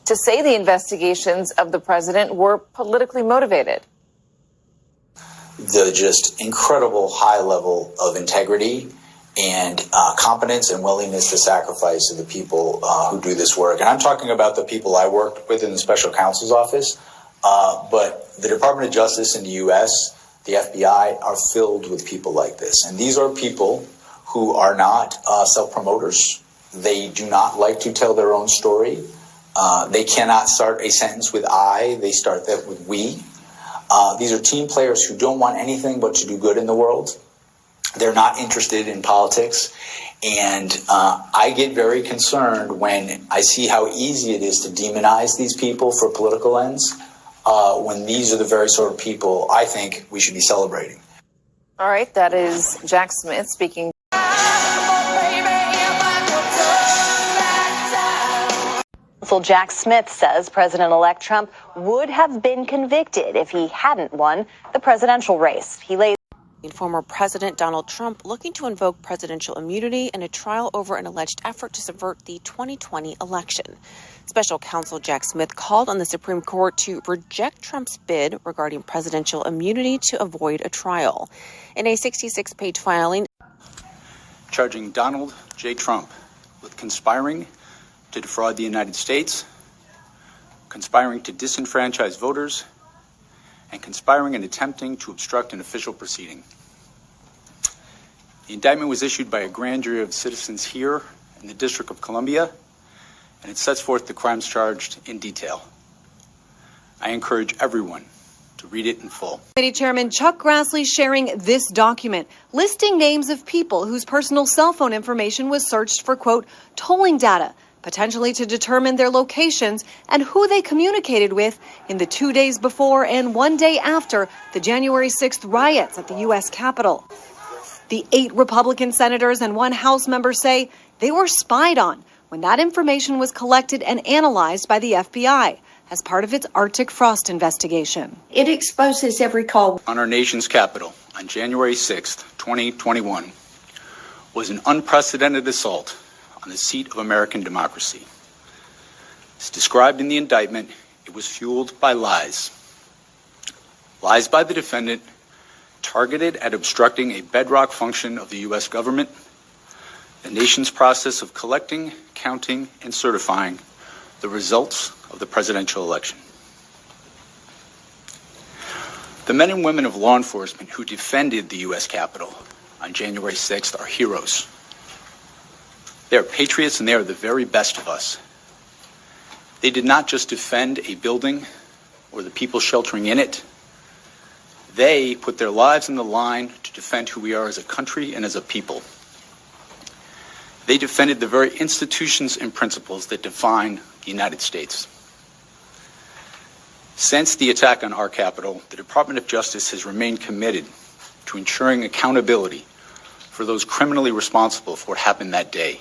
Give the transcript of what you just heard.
to say the investigations of the president were politically motivated. The just incredible high level of integrity and competence and willingness to sacrifice of the people who do this work. And I'm talking about the people I worked with in the special counsel's office, but the Department of Justice in the U.S., the FBI, are filled with people like this. And these are people who are not self-promoters. They do not like to tell their own story. They cannot start a sentence with I. They start that with we. These are team players who don't want anything but to do good in the world. They're not interested in politics. And I get very concerned when I see how easy it is to demonize these people for political ends, when these are the very sort of people I think we should be celebrating. All right, that is Jack Smith speaking. Jack Smith says President-elect Trump would have been convicted if he hadn't won the presidential race. He lays former President Donald Trump looking to invoke presidential immunity in a trial over an alleged effort to subvert the 2020 election. Special counsel Jack Smith called on the Supreme Court to reject Trump's bid regarding presidential immunity to avoid a trial. In a 66-page filing, charging Donald J. Trump with conspiring to defraud the United States, conspiring to disenfranchise voters, and conspiring and attempting to obstruct an official proceeding. The indictment was issued by a grand jury of citizens here in the District of Columbia, and it sets forth the crimes charged in detail. I encourage everyone to read it in full. Committee Chairman Chuck Grassley sharing this document, listing names of people whose personal cell phone information was searched for, quote, tolling data, potentially to determine their locations and who they communicated with in the 2 days before and 1 day after the January 6th riots at the U.S. Capitol. The 8 Republican senators and 1 House member say they were spied on when that information was collected and analyzed by the FBI as part of its Arctic frost investigation. It exposes every call on our nation's capital on January 6th, 2021 was an unprecedented assault on the seat of American democracy. As described in the indictment, it was fueled by lies. Lies by the defendant targeted at obstructing a bedrock function of the U.S. government, the nation's process of collecting, counting, and certifying the results of the presidential election. The men and women of law enforcement who defended the U.S. Capitol on January 6th are heroes. They are patriots, and they are the very best of us. They did not just defend a building or the people sheltering in it. They put their lives on the line to defend who we are as a country and as a people. They defended the very institutions and principles that define the United States. Since the attack on our Capitol, the Department of Justice has remained committed to ensuring accountability for those criminally responsible for what happened that day.